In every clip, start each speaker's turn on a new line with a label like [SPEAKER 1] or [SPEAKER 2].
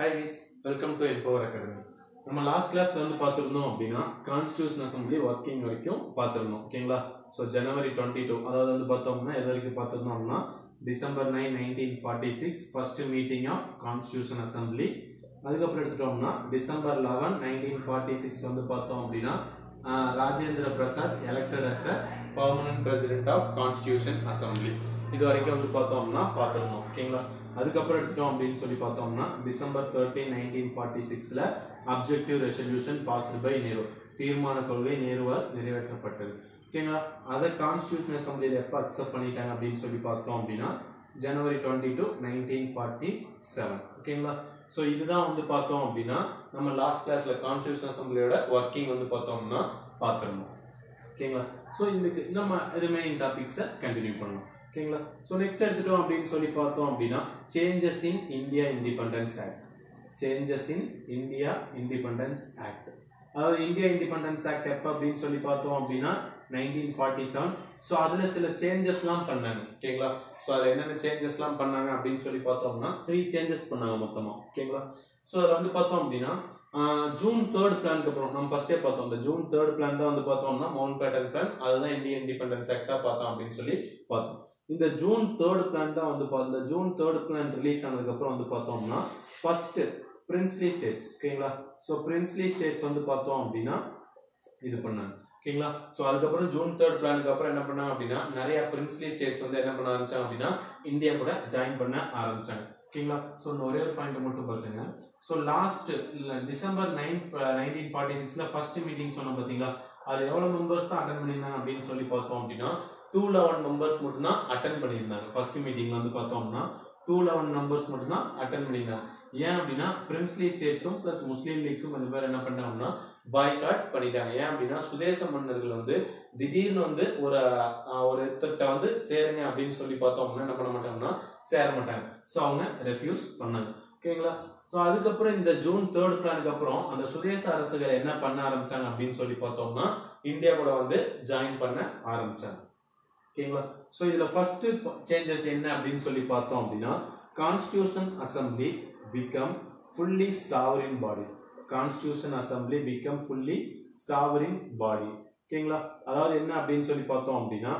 [SPEAKER 1] Hi guys, welcome to Empower Academy. நம்ம last கிளாஸ்ல வந்து பார்த்திருந்தோம் அப்படினா கான்ஸ்டிடியூஷன் அசெம்பிளி வர்க்கிங் வரைக்கும் பார்த்திருந்தோம். ஓகேங்களா? சோ ஜனவரி 22 அதாவது வந்து பார்த்தோம்னா எது வரைக்கும் பார்த்திருந்தோம்னா December 9 1946 first meeting of constitution assembly. அதுக்கு அப்புறம் எடுத்துட்டோம்னா டிசம்பர் 11 1946 வந்து பார்த்தோம் அப்படினா Rajendra Prasad elected as a permanent president of constitution assembly. இது வரைக்கும் வந்து பார்த்தோம்னா பார்த்திருந்தோம். ஓகேங்களா? அதுக்கு அப்புறம் எடுத்துட்டோம் அப்படினு சொல்லி பார்த்தோம்னா டிசம்பர் 13 1946ல objective resolution passed by Nehru, தீர்மான கொள்கை நேருவால் நிறைவேற்றப்பட்டது. ஓகேங்களா? அத கான்ஸ்டிடியூஷன் அசெம்பிளில எப்ப அக்செப்ட் பண்ணிட்டாங்க அப்படினு சொல்லி பார்த்தோம் அப்படினா ஜனவரி 22 1947. ஓகேங்களா? சோ இதுதான் வந்து பார்த்தோம் அப்படினா நம்ம லாஸ்ட் கிளாஸ்ல கான்ஸ்டிடியூஷன் அசெம்பிளியோட வர்க்கிங் வந்து பார்த்தோம்னா பார்த்திருந்தோம். ஓகேங்களா? சோ இதுக்கு நம்ம ரிமைனிங் டாபிக்ஸை கண்டினியூ பண்ணலாம். ஓகேங்களா? சோ நெக்ஸ்ட் எடுத்துட்டோம் அப்படினு சொல்லி பார்த்தோம் அப்படினா changes in India independence act. Changes in India independence act. அதாவது இந்தியா இண்டிபெண்டன்ஸ் ஆக்ட் எப்ப அப்படினு சொல்லி பார்த்தோம் அப்படினா 1947. சோ அதுல சில சேஞ்சஸ்லாம் பண்ணாங்க. ஓகேங்களா? சோ அதுல என்னென்ன சேஞ்சஸ்லாம் பண்ணாங்க அப்படினு சொல்லி பார்த்தோம்னா 3 சேஞ்சஸ் பண்ணாங்க மொத்தமா. ஓகேங்களா? சோ அத வந்து பார்த்தோம் அப்படினா ஜூன் 3rd பிளானுக்கு அப்புறம் நம்ம ஃபர்ஸ்டே பார்த்தோம். இந்த ஜூன் 3rd பிளான் தான் வந்து பார்த்தோம்னா மவுண்ட் பேட்டன் பிளான், அதுதான் இந்தியன் இண்டிபெண்டன்ஸ் ஆக்டா பார்த்தோம் அப்படின்னு சொல்லி பார்த்தோம். இந்த ஜூன் 3rd பிளான் தான் வந்து இந்த ஜூன் 3rd பிளான் ரிலீஸ் ஆனதுக்கு அப்புறம் வந்து பார்த்தோம்னா ஃபர்ஸ்ட் பிரின்ஸ்லி ஸ்டேட்ஸ். ஓகேங்களா? சோ பிரின்ஸ்லி ஸ்டேட்ஸ் வந்து பார்த்தோம் அப்படினா இது பண்ணாங்க. ஓகேங்களா? சோ அதுக்கு அப்புறம் ஜூன் 3rd பிளானுக்கு அப்புறம் என்ன பண்ணாங்க அப்படினா நிறைய பிரின்ஸ்லி ஸ்டேட்ஸ் வந்து என்ன பண்ண ஆரம்பிச்சாங்க அப்படினா இந்தியா கூட ஜாயின் பண்ண ஆரம்பிச்சாங்க. ஓகேங்களா? சோ ஒரே ஒரு பாயிண்ட் மட்டும் பாருங்க. சோ லாஸ்ட் டிசம்பர் 9 1946ல ஃபர்ஸ்ட் மீட்டிங் சொன்னோம் பாத்தீங்களா, அது எவ்வளவு மெம்பர்ஸ் தான் அட்டெண்ட் பண்ணிருந்தாங்க அப்படின்னு சொல்லி பார்த்தோம் அப்படினா 211 மெம்பர்ஸ் மட்டும் தான் அட்டெண்ட் பண்ணிருந்தாங்க. ஃபர்ஸ்ட் மீட்டிங்ல வந்து பார்த்தோம்னா 211 மெம்பர்ஸ் மட்டும் தான் அட்டெண்ட் பண்ணிருந்தாங்க. ஏன் அப்படினா பிரின்ஸ்லி ஸ்டேட்ஸும் பிளஸ் முஸ்லீம் லீக்ஸும் கொஞ்சம் பேர் என்ன பண்ணாங்கன்னா பாய்காட் பண்ணிட்டாங்க. ஏன் அப்படினா சுதேச மன்னர்கள் வந்து திடீர்னு வந்து ஒரு திட்ட வந்து சேருங்க அப்படின்னு சொல்லி பார்த்தோம்னா என்ன பண்ண மாட்டாங்கன்னா சேர மாட்டாங்க. சோ அவங்க ரெஃப்யூஸ் பண்ணாங்க. ஓகேங்களா? சோ அதுக்கப்புறம் இந்த ஜூன் 3rd பிளானுக்கு அப்புறம் அந்த சுதேச அரசுகள் என்ன பண்ண ஆரம்பிச்சாங்க அப்படின்னு சொல்லி பார்த்தோம்னா இந்தியா கூட வந்து ஜாயின் பண்ண ஆரம்பிச்சாங்க. ஓகேங்களா? சோ இதுல ஃபர்ஸ்ட் சேஞ்சஸ் என்ன அப்படின்னு சொல்லி பார்த்தோம் அப்படின்னா constitution assembly become fully sovereign body. Constitution Assembly become fully sovereign body. ஓகேங்களா? அதாவது என்ன அப்படின்னு சொல்லி பார்த்தோம் அப்படின்னா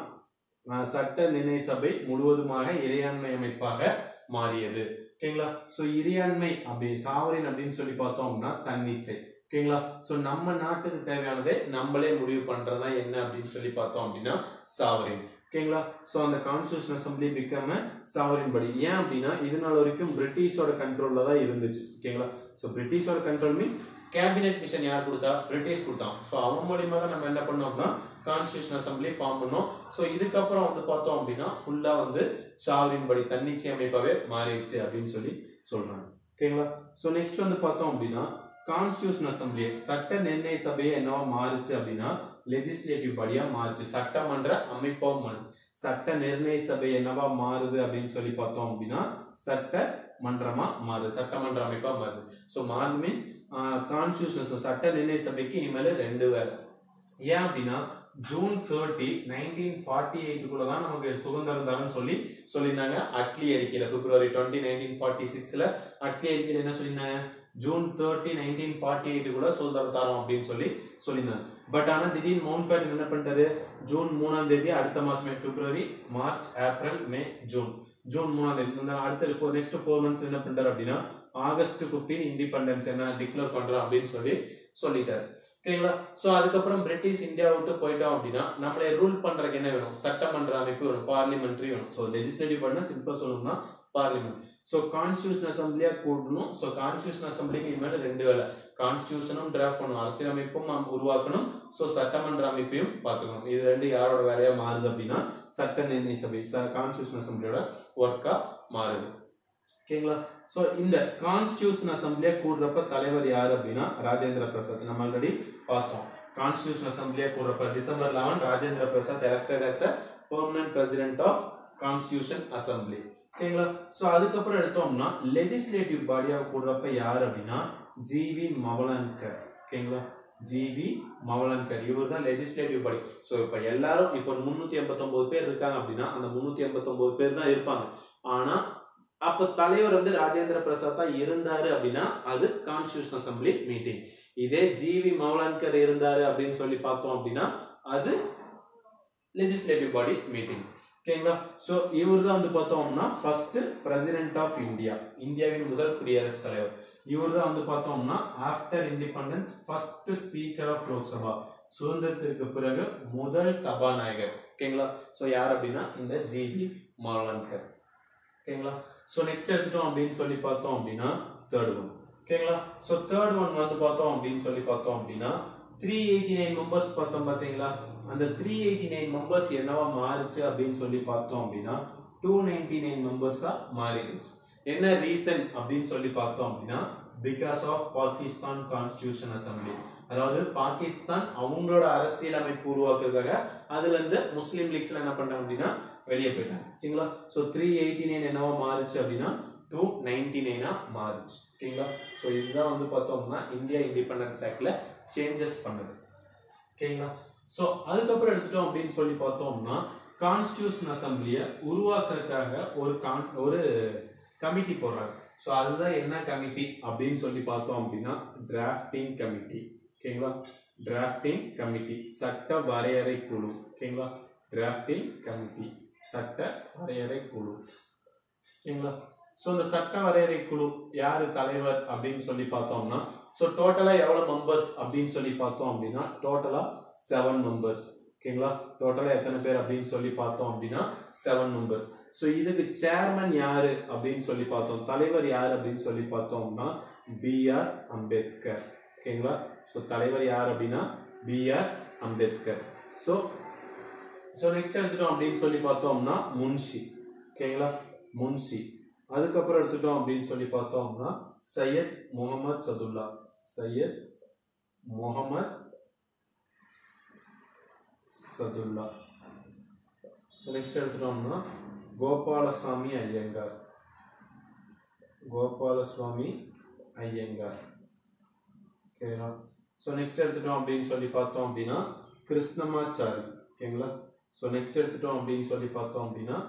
[SPEAKER 1] சட்ட நிர்ணய சபை முழுவதுமாக இறையாண்மை அமைப்பாக மாறியது. ஓகேங்களா? சோ இறையாண்மை அப்படி சாவரின் அப்படின்னு சொல்லி பார்த்தோம்னா தன்னிச்சை. ஓகேங்களா? சோ நம்ம நாட்டுக்கு தேவையானதை நம்மளே முடிவு பண்றதா என்ன அப்படின்னு சொல்லி பார்த்தோம் அப்படின்னா சாவரின். ஓகேங்களா? சோ அந்த கான்ஸ்டிடியூஷன் அசெம்பிளி பிகம் சாவரின் பாடி. ஏன் அப்படின்னா இது நாள் வரைக்கும் பிரிட்டிஷோட கண்ட்ரோல்ல தான் இருந்துச்சு. ஓகேங்களா? சோ பிரிட்டிஷோட கண்ட்ரோல் மீன்ஸ் கேபினெட் மிஷன் யார் கொடுத்தா? பிரிட்டிஷ் கொடுத்தான். சோ அவங்க மூலமா தான் நம்ம என்ன பண்ணோம் அப்படின்னா கான்ஸ்டிடியூஷன் அசெம்பிளி ஃபார்ம் பண்ணோம். சோ இதுக்கப்புறம் வந்து பார்த்தோம் அப்படின்னா ஃபுல்லா வந்து சாவரின் படி தன்னிச்சை அமைப்பாவே மாறிடுச்சு அப்படின்னு சொல்லி சொல்றாங்க. ஓகேங்களா? சோ நெக்ஸ்ட் வந்து பார்த்தோம் அப்படின்னா கான்ஸ்டிடியூஷன் அசெம்பிளி சட்ட நிர்ணய சபையை என்னவா மாறுச்சு அப்படின்னா லெஜிஸ்லேட்டிவ் பாடியா மாறுச்சு. சட்டமன்ற அமைப்பா மாறுது. சட்ட நிர்ணய சபை என்னவா மாறுது அப்படின்னு சொல்லி பார்த்தோம் அப்படின்னா சட்ட மன்றமா மாறுது, சட்டமன்ற அமைப்பா மாறுது. சோ மாறுது மீன்ஸ் கான்ஸ்டிடியூஷன் சட்ட நிர்ணய சபைக்கு இனிமேல் 2 வேலை. ஏன் அப்படின்னா ஜூன் 30 1948 தான் நமக்கு சுதந்திரம் தரன்னு சொல்லியிருந்தாங்க அட்லி அறிக்கையில. பிப்ரவரி 20 1946ல அட்லி அறிக்கையில என்ன சொல்லியிருந்தாங்க? ஜூன் 30 1948 கூட சுதந்திரம் தரோம் அப்படின்னு சொல்லியிருந்தாங்க. பட் ஆனா திடீர்னு மவுண்ட் பேட்டன் என்ன பண்ணிட்டாரு? ஜூன் 3ஆம் தேதி அடுத்த மாசமே பிப்ரவரி மார்ச் ஏப்ரல் மே ஜூன் 3ஆம் தேதி அடுத்த நெக்ஸ்ட் 4 மந்த்ஸ் என்ன பண்ணிட்டாரு அப்படின்னா ஆகஸ்ட் 15 இண்டிபெண்டன்ஸ் என்ன டிக்ளேர் பண்றோம் அப்படின்னு சொல்லிட்டாரு. ஓகேங்களா? சோ அதுக்கப்புறம் பிரிட்டிஷ் இந்தியா விட்டு போயிட்டோம் அப்படின்னா நம்மளே ரூல் பண்றதுக்கு என்ன வேணும்? சட்டமன்ற அமைப்பு வேணும், பார்லிமெண்ட்ரி வேணும். சோ லெஜிஸ்லேட்டிவ் பண்ணா சிம்பிளா சொல்லணும்னா பார்லிமெண்ட். சோ கான்ஸ்டிடியூஷன் அசெம்பிளியா கூட்டணும். சோ கான்ஸ்டிடியூஷன் அசெம்பிளிக்கு இனிமேல் 2 வேலை. கான்ஸ்டிடியூஷனும் டிராஃப்ட் பண்ணணும், அரசியலமைப்பும் உருவாக்கணும், சோ சட்டமன்ற அமைப்பையும் பார்த்துக்கணும். இது 2 யாரோட வேலையா மாறுது அப்படின்னா சட்ட நிர்ணய சபை கான்ஸ்டிடியூஷன் அசெம்பிளியோட ஒர்க்கா மாறுது. ஓகேங்களா? சோ இந்த கான்ஸ்டிடியூஷன் அசெம்பிளியா கூடுறப்ப தலைவர் யாரு அப்படின்னா ராஜேந்திர பிரசாத். நம்ம ஆல்ரெடி பார்த்தோம். கான்ஸ்டிடியூஷன் அசெம்பிளியா கூடுறப்ப December 11 Rajendra Prasad elected as a permanent president of constitution assembly. ஓகேங்களா? சோ அதுக்கப்புறம் எடுத்தோம்னா லெஜிஸ்லேட்டிவ் பாடியா கூடுறப்ப யார் அப்படின்னா ஜிவி மவலன்கர். ஓகேங்களா? ஜிவி மவலன்கர் இவர் தான் லெஜிஸ்லேட்டிவ் பாடி. சோ இப்ப எல்லாரும் இப்ப 389 பேர் இருக்காங்க அப்படின்னா அந்த 389 பேர் தான் இருப்பாங்க. ஆனா அப்ப தலைவர் வந்து ராஜேந்திர பிரசாத் தான் இருந்தாரு அப்படின்னா அது கான்ஸ்டிடியூஷன் அசம்பிளி மீட்டிங். இதே ஜிவி மௌலான்கர் இருந்தாரு அப்படின்னு சொல்லி பார்த்தோம் அப்படின்னா அது லெஜிஸ்லேட்டிவ் பாடி மீட்டிங். ஓகேங்களா? சோ இவர் தான் வந்து பார்த்தோம்னா ஃபர்ஸ்ட் பிரசிடென்ட் ஆஃப் இந்தியா, இந்தியாவின் முதல் குடியரசுத் தலைவர். இவர் தான் வந்து பார்த்தோம்னா after independence first speaker of Lok Sabha, சுதந்திரத்திற்கு பிறகு முதல் சபாநாயகர். ஓகேங்களா? சோ யார் அப்படின்னா இந்த ஜிவி மௌலான்கர். ஓகேங்களா? சோ நெக்ஸ்ட் எடுத்துட்டோம் அப்படின்னு சொல்லி பார்த்தோம் அப்படின்னா தேர்ட் ஒன். ஓகேங்களா? சோ தேர்ட் ஒன் வந்து பார்த்தோம் அப்படின்னு சொல்லி பார்த்தோம் அப்படின்னா 389 மெம்பர்ஸ் பார்த்தோம் பாத்தீங்களா? அந்த 389 மெம்பர்ஸ் என்னவா மாறுச்சு அப்படின்னு சொல்லி பார்த்தோம் அப்படின்னா 299 மெம்பர்ஸா மாறிடுச்சு. என்ன ரீசன் அப்படின்னு சொல்லி பார்த்தோம் அப்படின்னா because of Pakistan constitution assembly. அதாவது பாகிஸ்தான் அவங்களோட அரசியலமைப்பு உருவாக்குறதுக்காக அதுல இருந்து முஸ்லீம் லீக்ஸ்ல என்ன பண்றாங்க அப்படின்னா வெளியே போயிட்டாங்க. ஓகேங்களா? சோ 389 என்னவா மாறுச்சு அப்படின்னா 299 மாறுச்சு. ஓகேங்களா? சோ இதுதான் வந்து பார்த்தோம்னா இந்தியா இண்டிபெண்டன்ஸ் ஆக்ட்ல சேஞ்சஸ் பண்ணுது. ஓகேங்களா? சோ அதுக்கப்புறம் எடுத்துட்டோம் அப்படின்னு சொல்லி பார்த்தோம்னா கான்ஸ்டிடியூஷன் அசம்பிளியை உருவாக்குறதுக்காக ஒரு கமிட்டி போடுறாங்க. ஸோ அதுதான் என்ன கமிட்டி அப்படின்னு சொல்லி பார்த்தோம் அப்படின்னா டிராஃப்டிங் கமிட்டி. ஓகேங்களா? டிராஃப்டிங் கமிட்டி, சட்ட வரையறை குழு. ஓகேங்களா? டிராஃப்டிங் கமிட்டி, சட்ட வரையறை குழு. ஓகேங்களா? ஸோ இந்த சட்ட வரையறை குழு யாரு தலைவர் அப்படின்னு சொல்லி பார்த்தோம்னா ஸோ டோட்டலா எவ்வளவு மெம்பர்ஸ் அப்படின்னு சொல்லி பார்த்தோம் அப்படின்னா டோட்டலா 7 மெம்பர்ஸ். ஓகேங்களா? டோட்டலா எத்தனை பேர் அப்படின்னு சொல்லி பார்த்தோம் அப்படின்னா 7 மெம்பர்ஸ். ஸோ இதுக்கு சேர்மன் யாரு அப்படின்னு சொல்லி பார்த்தோம், தலைவர் யாரு அப்படின்னு சொல்லி பார்த்தோம்னா B.R. அம்பேத்கர். ஓகேங்களா? ஸோ தலைவர் யார் அப்படின்னா B.R. அம்பேத்கர். ஸோ நெக்ஸ்ட் எடுத்துட்டோம் அப்படின்னு சொல்லி பார்த்தோம்னா முன்ஷி. ஓகேங்களா? முன்ஷி. அதுக்கப்புறம் எடுத்துட்டோம் அப்படின்னு சொல்லி பார்த்தோம்னா சையத் முகமது சதுல்லா. சையத் முகமது சதுல்லா. நெக்ஸ்ட் எடுத்துட்டோம்னா கோபாலசாமி ஐயங்கார். கோபாலசுவாமி ஐயங்கார். ஓகேங்களா? ஸோ நெக்ஸ்ட் எடுத்துட்டோம் அப்படின்னு சொல்லி பார்த்தோம் அப்படின்னா கிருஷ்ணமாச்சாரி. ஓகேங்களா? ஸோ நெக்ஸ்ட் எடுத்துட்டோம் அப்படின்னு சொல்லி பார்த்தோம் அப்படின்னா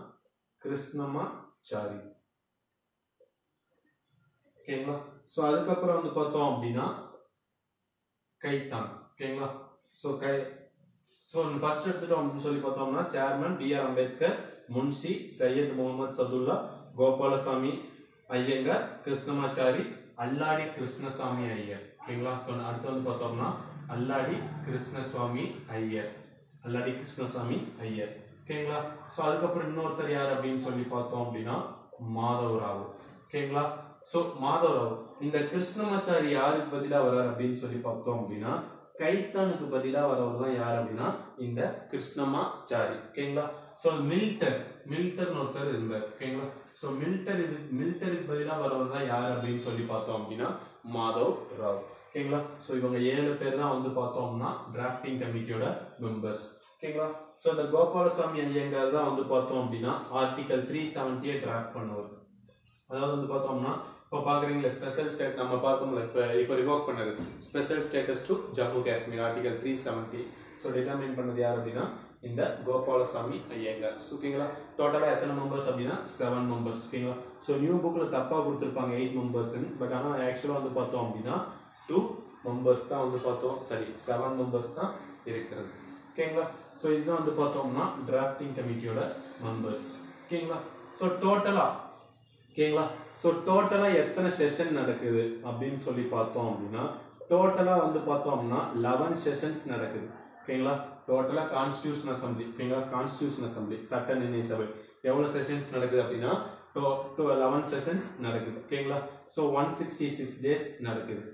[SPEAKER 1] கிருஷ்ணமாச்சாரி. ஓகேங்களா? ஸோ அதுக்கப்புறம் வந்து பார்த்தோம் அப்படின்னா கைத்தான். ஓகேங்களா? ஸோ ஃபர்ஸ்ட் எடுத்துட்டோம் அப்படின்னு சொல்லி பார்த்தோம்னா சேர்மன் B.R. அம்பேத்கர், முன்ஷி சையத் முகமது சதுல்லா, கோபாலசாமி ஐயங்கார், கிருஷ்ணமாச்சாரி, அல்லாடி கிருஷ்ணசாமி ஐயர். ஓகேங்களா? ஸோ அடுத்து வந்து பார்த்தோம்னா அல்லாடி கிருஷ்ணசுவாமி ஐயர். அல்லாடி கிருஷ்ணசாமி ஐயர். ஓகேங்களா? ஸோ அதுக்கப்புறம் இன்னொருத்தர் யார் அப்படின்னு சொல்லி பார்த்தோம் அப்படின்னா மாதவராவ். ஓகேங்களா? ஸோ மாதவராவ். இந்த கிருஷ்ணமாச்சாரி யாருக்கு பதிலாக வர்றார் அப்படின்னு சொல்லி பார்த்தோம் அப்படின்னா கைத்தானுக்கு பதிலாக வரவர் தான் யார் அப்படின்னா இந்த கிருஷ்ணமாச்சாரி. ஓகேங்களா? ஸோ மில்டர் ஒருத்தர் இருந்தார். ஓகேங்களா? ஸோ மில்டருக்கு பதிலாக வரவர் தான் யார் அப்படின்னு சொல்லி பார்த்தோம் அப்படின்னா மாதவ் ராவ். ஓகேங்களா? ஸோ இவங்க 7 பேர் தான் வந்து பார்த்தோம்னா டிராஃப்டிங் கமிட்டியோட மெம்பர்ஸ். ஓகேங்களா? ஸோ இந்த கோபாலசாமி ஐயங்கார் தான் வந்து பார்த்தோம் அப்படின்னா ஆர்டிகல் 370 டிராஃப்ட் பண்ணுவார். அதாவது வந்து பார்த்தோம்னா இப்போ பார்க்குறீங்களா ஸ்பெஷல் ஸ்டேட் நம்ம பார்த்தோம்ல இப்போ ரிவோக் பண்ணது special status to Jammu Kashmir article 370. So determine பண்ணது யார் அப்படின்னா இந்த கோபாலசாமி ஐயங்கார். ஓகேங்களா? டோட்டலாக எத்தனை மெம்பர்ஸ் அப்படின்னா 7 மெம்பர்ஸ். ஓகேங்களா? ஸோ நியூ புக்கில் தப்பாக கொடுத்துருப்பாங்க 8 மெம்பர்ஸ்ன்னு. பட் ஆனால் ஆக்சுவலாக வந்து பார்த்தோம் அப்படின்னா 2 மெம்பர்ஸ் தான் வந்து பார்த்தோம். சரி 7 மெம்பர்ஸ் தான் இருக்கிறது. ஓகேங்களா? ஸோ இதுதான் வந்து பார்த்தோம்னா டிராஃப்டிங் கமிட்டியோட மெம்பர்ஸ். ஓகேங்களா? ஸோ ஓகேங்களா? ஸோ டோட்டலா எத்தனை செஷன் நடக்குது அப்படின்னு சொல்லி பார்த்தோம் அப்படின்னா டோட்டலா வந்து பார்த்தோம்னா 11 செஷன்ஸ் நடக்குது. ஓகேங்களா? டோட்டலா கான்ஸ்டிடியூஷன் அசம்பிளி. ஓகேங்களா? கான்ஸ்டிடியூஷன் அசம்பிளி சட்ட நிர்ணய சபை எவ்வளவு செஷன்ஸ் நடக்குது அப்படின்னா 11 செஷன்ஸ் நடக்குது. ஓகேங்களா? ஸோ 166 டேஸ் நடக்குது.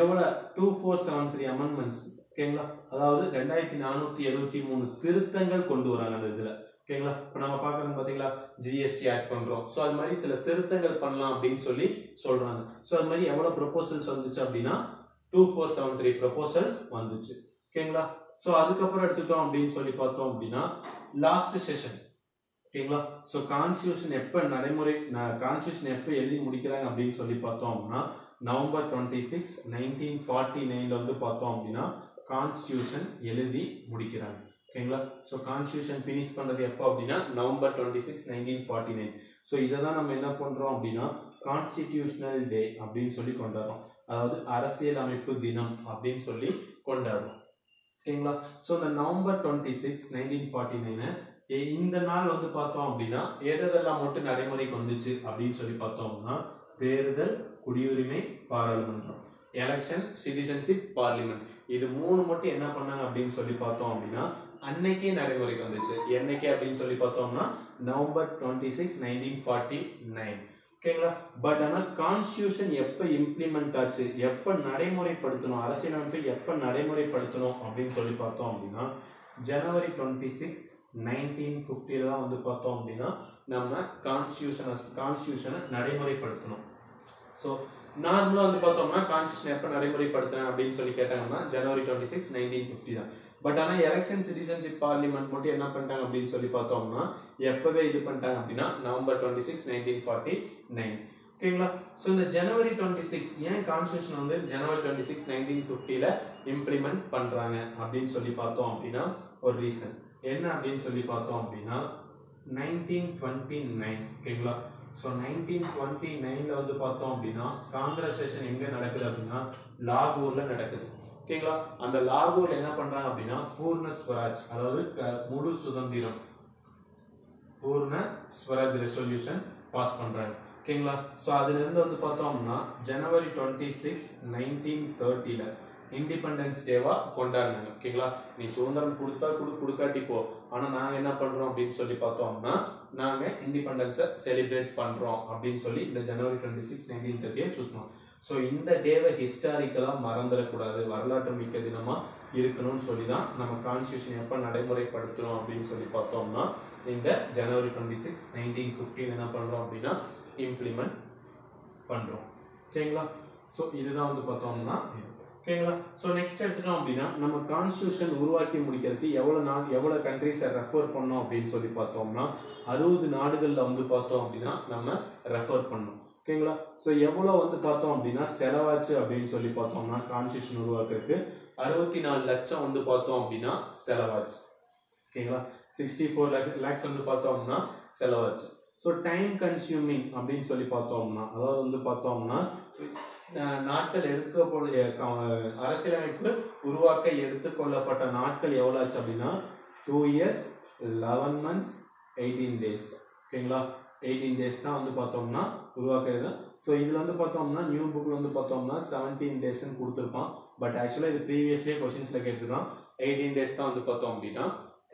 [SPEAKER 1] எவ்வளவு 2473 அமெண்ட்மெண்ட்ஸ். ஓகேங்களா? அதாவது 2473 திருத்தங்கள் கொண்டு வராங்க அந்த இதுல. ஓகேங்களா? இப்போ நம்ம பார்க்கறது பார்த்தீங்களா ஜிஎஸ்டி ஆட் பண்றோம். ஸோ அது மாதிரி சில திருத்தங்கள் பண்ணலாம் அப்படின்னு சொல்லி சொல்றாங்க. ஸோ அது மாதிரி எவ்வளவு ப்ரொபோசல்ஸ் வந்துச்சு அப்படின்னா 2473 ப்ரொபோசல்ஸ் வந்துச்சு. ஓகேங்களா? ஸோ அதுக்கப்புறம் எடுத்துட்டோம் அப்படின்னு சொல்லி பார்த்தோம் அப்படின்னா லாஸ்ட் செஷன். ஓகேங்களா? ஸோ கான்ஸ்டியூஷன் எப்போ எழுதி முடிக்கிறாங்க அப்படின்னு சொல்லி பார்த்தோம் அப்படின்னா நவம்பர் 26, 1949 வந்து பார்த்தோம் அப்படின்னா கான்ஸ்டியூஷன் எழுதி முடிக்கிறாங்க. ஓகேங்களா? ஸோ கான்ஸ்டியூஷன் ஃபினிஷ் பண்றது எப்போ அப்படின்னா நவம்பர் 26, 1949. ஸோ இதை தான் நம்ம என்ன பண்ணுறோம் அப்படின்னா கான்ஸ்டிடியூஷனல் டே அப்படின்னு சொல்லி கொண்டாடுறோம். அதாவது அரசியல் அமைப்பு தினம் அப்படின்னு சொல்லி கொண்டாடுறோம். ஓகேங்களா? ஸோ இந்த நவம்பர் 26, 1949 இந்த நாள் வந்து பார்த்தோம் அப்படின்னா எதெல்லாம் மட்டும் நடைமுறைக்கு வந்துச்சு அப்படின்னு சொல்லி பார்த்தோம்னா தேர்தல், குடியுரிமை, பாராளுமன்றம், எலெக்ஷன், சிட்டிசன்ஷிப், பார்லிமெண்ட், இது 3 மட்டும் என்ன பண்ணாங்க அப்படின்னு சொல்லி பார்த்தோம் அப்படின்னா அன்னைக்கே நடைமுறைக்கு வந்துச்சு. என்னைக்கு அப்படின்னு சொல்லி பார்த்தோம்னா நவம்பர் 26, 1949. ஓகேங்களா? பட் ஆனால் கான்ஸ்டியூஷன் எப்போ இம்ப்ளிமெண்ட் ஆச்சு, எப்போ நடைமுறைப்படுத்தணும், அரசியலமைப்பை எப்போ நடைமுறைப்படுத்தணும் அப்படின்னு சொல்லி பார்த்தோம் அப்படின்னா ஜனவரி 26, 1950 தான் வந்து பார்த்தோம் அப்படின்னா நம்ம கான்ஸ்டியூஷனை நடைமுறைப்படுத்தணும். ஸோ நார்மலாக வந்து பார்த்தோம்னா கான்ஸ்டியூஷன் எப்போ நடைமுறைப்படுத்தினேன் அப்படின்னு சொல்லி கேட்டாங்கன்னா ஜனவரி 26, 1950 தான். பட் ஆனால் எலெக்ஷன், சிட்டிசன்ஷிப், பார்லிமெண்ட் மட்டும் என்ன பண்ணிட்டாங்க அப்படின்னு சொல்லி பார்த்தோம்னா எப்போவே இது பண்ணிட்டாங்க அப்படின்னா நவம்பர் 26, 1949. ஓகேங்களா? ஸோ இந்த ஜனவரி 26 ஏன் கான்ஸ்டியூஷன் வந்து ஜனவரி 26, 1950 இம்ப்ளிமெண்ட் பண்ணுறாங்க அப்படின்னு சொல்லி பார்த்தோம் அப்படின்னா ஒரு ரீசன் என்ன அப்படின்னு சொல்லி பார்த்தோம் அப்படின்னா 1929. ஓகேங்களா? ஸோ 1929 வந்து பார்த்தோம் அப்படின்னா காங்கிரஸ் செஷன் எங்கே நடக்குது அப்படின்னா லாகூரில் நடக்குது. ஓகேங்களா? அந்த லாகூர்ல என்ன பண்றாங்க அப்படின்னா பூர்ண ஸ்வராஜ், அதாவது முழு சுதந்திரம், பூர்ண ஸ்வராஜ் ரெசல்யூஷன் பாஸ் பண்றாங்க. ஓகேங்களா? ஸோ அதுல இருந்து வந்து பார்த்தோம்னா ஜனவரி 26, 1930 இண்டிபெண்டன்ஸ் டேவா கொண்டாடினாங்க. ஓகேங்களா? நீ சுதந்திரம் கொடுத்தா கொடுக்காட்டி போ, ஆனா நாங்க என்ன பண்றோம் அப்படின்னு சொல்லி பார்த்தோம்னா நாங்க இண்டிபெண்டன்ஸை செலிப்ரேட் பண்றோம் அப்படின்னு சொல்லி இந்த ஜனவரி 26, 1930 சூஸ் பண்ணோம். ஸோ இந்த டேவை ஹிஸ்டாரிக்கலாக மறந்துடக்கூடாது, வரலாற்று மிக்க தினமாக இருக்கணும்னு சொல்லி தான் நம்ம கான்ஸ்டியூஷன் எப்போ நடைமுறைப்படுத்துகிறோம் அப்படின்னு சொல்லி பார்த்தோம்னா இந்த ஜனவரி 26, 1950 என்ன பண்ணுறோம் அப்படின்னா இம்ப்ளிமெண்ட் பண்ணுறோம். ஓகேங்களா? ஸோ இதுதான் வந்து பார்த்தோம்னா ஓகேங்களா? ஸோ நெக்ஸ்ட் எடுத்துட்டோம் அப்படின்னா நம்ம கான்ஸ்டியூஷன் உருவாக்கி முடிக்கிறதுக்கு எவ்வளோ கண்ட்ரிஸை ரெஃபர் பண்ணோம் அப்படின்னு சொல்லி பார்த்தோம்னா 60 நாடுகளில் வந்து பார்த்தோம் அப்படின்னா நம்ம ரெஃபர் பண்ணோம். ஓகேங்களா? ஸோ எவ்வளோ வந்து பார்த்தோம் அப்படின்னா செலவாச்சு அப்படின்னு சொல்லி பார்த்தோம்னா கான்ஸ்டியூஷன் உருவாக்குறதுக்கு 64 லட்சம் வந்து பார்த்தோம் அப்படின்னா செலவாச்சு. ஓகேங்களா? 64 lakhs வந்து பார்த்தோம்னா செலவாச்சு. ஸோ டைம் கன்சியூமிங் அப்படின்னு சொல்லி பார்த்தோம்னா அதாவது வந்து பார்த்தோம்னா நாட்கள் அரசியலமைப்பு உருவாக்க எடுத்துக்கொள்ளப்பட்ட நாட்கள் எவ்வளோ ஆச்சு அப்படின்னா 2 years, 11 months, 18 days. ஓகேங்களா? 18 days தான் வந்து பார்த்தோம்னா உருவாக்குறது. ஸோ இதில் வந்து பார்த்தோம்னா நியூ புக்கில் வந்து பார்த்தோம்னா 17 daysன்னு கொடுத்துருப்பான். பட் ஆக்சுவலாக இது ப்ரீவியஸ்லேயே கொஸ்டின்ஸில் கேட்டுருக்கான். 18 days தான் வந்து பார்த்தோம் அப்படின்னா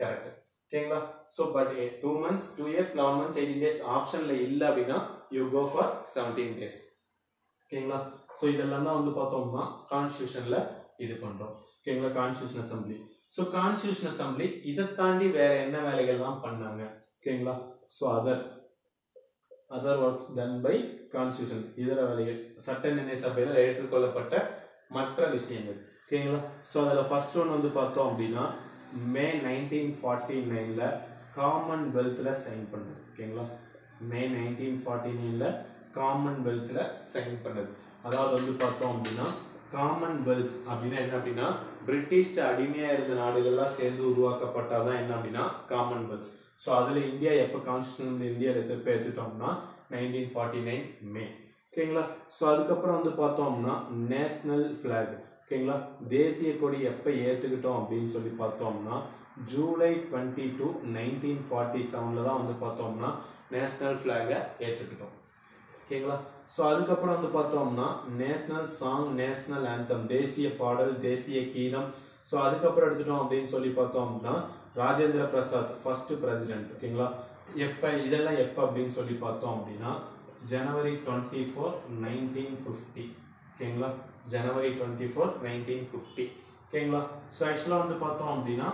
[SPEAKER 1] கரெக்ட். ஓகேங்களா? So but 2 months, 2 years, 11 months, 18 days ஆப்ஷனில் இல்லை அப்படின்னா யூ கோ ஃபார் 17 days. ஓகேங்களா? ஸோ இதெல்லாம் தான் வந்து பார்த்தோம்னா கான்ஸ்டியூஷனில் இது பண்ணுறோம். ஓகேங்களா? Constitution assembly. So constitution assembly இதை தாண்டி வேற என்ன வேலைகள்லாம் பண்ணாங்க? ஓகேங்களா? So other works done by constitution, இதர வேலைகள் சட்ட நிர்ணய சபையில் ஏற்றுக்கொள்ளப்பட்ட மற்ற விஷயங்கள். ஓகேங்களா? ஸோ அதில் ஃபர்ஸ்ட் ஒன் வந்து பார்த்தோம் அப்படின்னா மே 1949 காமன்வெல்த்தில் சைன் பண்ணது. ஓகேங்களா? மே 1949 காமன்வெல்த்தில் சைன் பண்ணது. அதாவது வந்து பார்த்தோம் அப்படின்னா காமன்வெல்த் அப்படின்னா என்ன அப்படின்னா பிரிட்டிஷ் அடிமையாக இருந்த நாடுகள்லாம் சேர்ந்து உருவாக்கப்பட்டாதான் என்ன அப்படின்னா காமன்வெல்த். ஸோ அதில் இந்தியா எப்போ கான்ஸ்டியூஷன் இந்தியாவில் திருப்பி எடுத்துட்டோம்னா 1949 மே. ஓகேங்களா? ஸோ அதுக்கப்புறம் வந்து பார்த்தோம்னா நேஷ்னல் ஃப்ளாக். ஓகேங்களா? தேசிய கொடி எப்போ ஏற்றுக்கிட்டோம் அப்படின்னு சொல்லி பார்த்தோம்னா ஜூலை 22, 1947 தான் வந்து பார்த்தோம்னா நேஷ்னல் ஃப்ளாகை ஏற்றுக்கிட்டோம். ஓகேங்களா? ஸோ அதுக்கப்புறம் வந்து பார்த்தோம்னா நேஷ்னல் சாங், நேஷ்னல் ஆந்தம், தேசிய பாடல், தேசிய கீதம். ஸோ அதுக்கப்புறம் எடுத்துட்டோம் அப்படின்னு சொல்லி பார்த்தோம்னா ராஜேந்திர பிரசாத் ஃபர்ஸ்ட் பிரசிடென்ட். ஓகேங்களா? எப்போ இதெல்லாம் எப்போ அப்படின்னு சொல்லி பார்த்தோம் அப்படின்னா ஜனவரி 24, 1950. ஓகேங்களா? ஜனவரி 24, 1950. ஓகேங்களா? ஸோ ஆக்சுவலாக வந்து பார்த்தோம் அப்படின்னா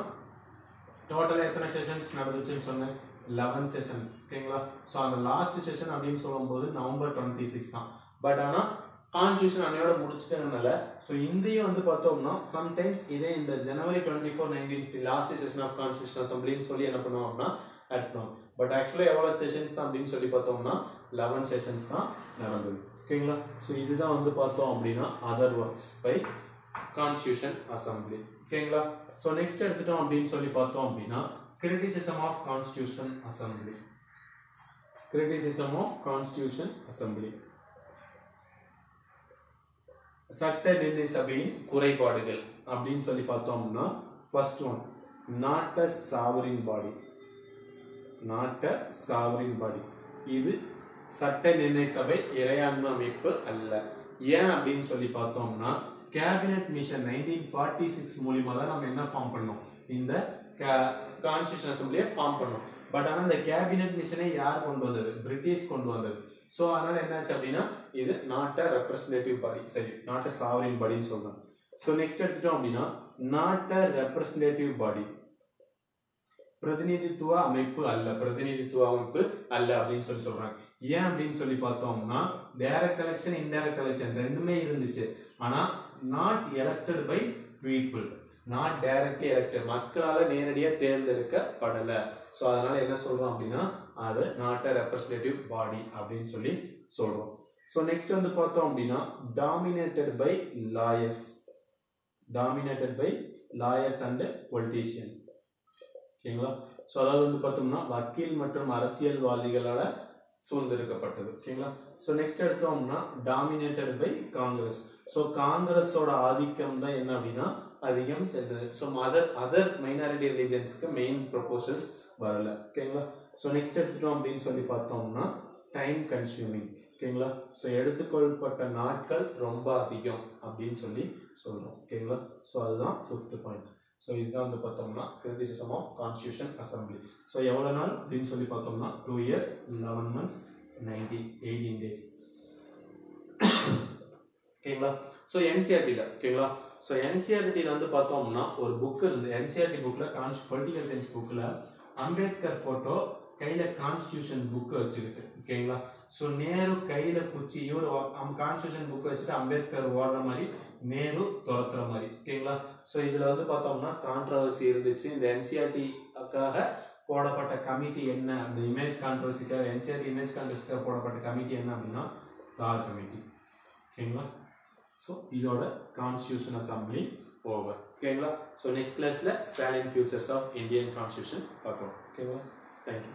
[SPEAKER 1] டோட்டலாக எத்தனை செஷன்ஸ் நடந்துச்சுன்னு சொன்னேன்? 11 செஷன்ஸ். ஓகேங்களா? ஸோ அந்த லாஸ்ட் செஷன் அப்படின்னு சொல்லும்போது நவம்பர் 26 தான். பட் ஆனால் கான்ஸ்டியூஷன் அன்னையோட முடிச்சுட்டதுனால ஸோ இந்தியும் வந்து பார்த்தோம்னா சம்டைம்ஸ் இதே இந்த ஜனவரி 24, 1950 லாஸ்ட் செஷன் ஆஃப் கான்ஸ்டியூஷன் அசம்பிளின்னு சொல்லி என்ன பண்ணுவோம்னா ஆட் பண்ணுவோம். பட் ஆக்சுவலாக எவ்வளோ செஷன்ஸ் தான் அப்படின்னு சொல்லி பார்த்தோம்னா 11 செஷன்ஸ் தான் நடந்தது. ஓகேங்களா? ஸோ இதுதான் வந்து பார்த்தோம் அப்படின்னா other works by constitution assembly. ஓகேங்களா? ஸோ நெக்ஸ்ட் எடுத்துட்டோம் அப்படின்னு சொல்லி பார்த்தோம் அப்படின்னா criticism of constitution assembly. criticism of Constitution Assembly. சட்ட நிர்ணய சபையின் குறைபாடுகள் அப்படின்னு சொல்லி பார்த்தோம்னா first one, not a sovereign body. Not a sovereign body. இது சட்ட நிர்ணய சபை இறையாண்மை அமைப்பு அல்ல. ஏன் அப்படின்னு சொல்லி பார்த்தோம்னா கேபினட் மிஷன் 1946 மூலமா தான் நம்ம என்ன ஃபார்ம் பண்ணோம், இந்த கான்ஸ்டிடியூஷன் அசெம்பிளியை ஃபார்ம் பண்ணோம். பட் ஆனால் இந்த கேபினட் மிஷனை யார் கொண்டு வந்தது, பிரிட்டிஷ் கொண்டு வந்தது. ஸோ அதனால என்னாச்சு அப்படின்னா இது நாட் அ ரெப்ரஸன்டேட்டிவ் பாடி, சரி நாட் அ சாவரின் பாடின்னு சொல்றோம். ஸோ நெக்ஸ்ட் எடுத்துட்டோம் அப்படின்னா நாட் அ ரெப்ரஸன்டேட்டிவ் பாடி, பிரதிநிதித்துவ அமைப்பு அல்ல, பிரதிநிதித்துவ அமைப்பு அல்ல அப்படின்னு சொல்லி சொல்றாங்க. ஏன் அப்படின்னு சொல்லி பார்த்தோம்னா டைரக்ட் எலெக்ஷன் இன்டைரக்ட் எலெக்ஷன் ரெண்டுமே இருந்துச்சு. ஆனா not elected by people, not directly elected, மக்களால நேரடியா தேர்ந்தெடுக்கப்படல. ஸோ அதனால என்ன சொல்றோம் அப்படின்னா அது நாட் அ ரெப்ரஸன்டேட்டிவ் பாடி அப்படின்னு சொல்லி சொல்றோம். ஸோ நெக்ஸ்ட் வந்து பார்த்தோம் அப்படின்னா dominated by lawyers, dominated by lawyers and politician. ஓகேங்களா? ஸோ அதாவது வந்து பார்த்தோம்னா வக்கீல் மற்றும் அரசியல்வாதிகளால சூழ்ந்திருக்கப்பட்டது. ஓகேங்களா? ஸோ நெக்ஸ்ட் எடுத்தோம்னா டாமினேட்டட் பை காங்கிரஸ். ஸோ காங்கிரஸோட ஆதிக்கம் தான் என்ன அப்படின்னா அதிகம் சென்றது. ஸோ அதர் மைனாரிட்டி ரிலிஜன்ஸ்க்கு மெயின் ப்ரொபோசல்ஸ் வரல. ஓகேங்களா? ஸோ நெக்ஸ்ட் எடுத்துட்டோம் அப்படின்னு சொல்லி பார்த்தோம்னா டைம் கன்சியூமிங். ஓகேங்களா? ஸோ எடுத்துக்கொள்ளப்பட்ட நாட்கள் ரொம்ப அதிகம் அப்படின்னு சொல்லி சொல்றோம். ஓகேங்களா? ஸோ அதுதான் 5th பாயிண்ட். ஸோ இதுதான் வந்து பார்த்தோம்னா criticism of constitution assembly. So எவ்வளோ நாள் அப்படின்னு சொல்லி பார்த்தோம்னா 2 years 11 months 18 days. ஓகேங்களா? ஸோ என்சிஆர்டியில் ஓகேங்களா? ஸோ என்சிஆர்டியில் வந்து பார்த்தோம்னா ஒரு புக் இருந்து என்சிஆர்டி புக்கில் பொலிட்டிக்கல் சயின்ஸ் புக்கில் அம்பேத்கர் ஃபோட்டோ கையில் கான்ஸ்டியூஷன் புக்கு வச்சிருக்கு. ஓகேங்களா? ஸோ நேரு கையில் குச்சி, இவர் கான்ஸ்டியூஷன் புக்கு வச்சுட்டு அம்பேத்கர் ஓடுற மாதிரி நேரு துரத்துற மாதிரி. ஓகேங்களா? ஸோ இதில் வந்து பார்த்தோம்னா கான்ட்ரவர்சி இருந்துச்சு. இந்த என்சிஆர்டிக்காக போடப்பட்ட கமிட்டி என்ன, அந்த இமேஜ் கான்ட்ரவர்சிக்காக என்சிஆர்டி இமேஜ் கான்ட்ரவர்சிக்காக போடப்பட்ட கமிட்டி என்ன அப்படின்னா தார் கமிட்டி. ஓகேங்களா? ஸோ இதோட கான்ஸ்டியூஷன் அசம்பிளி ஓவர். ஓகேங்களா? ஸோ நெக்ஸ்ட் கிளாஸில் challenge futures of Indian constitution பார்க்கலாம். ஓகேங்களா? தேங்க்யூ.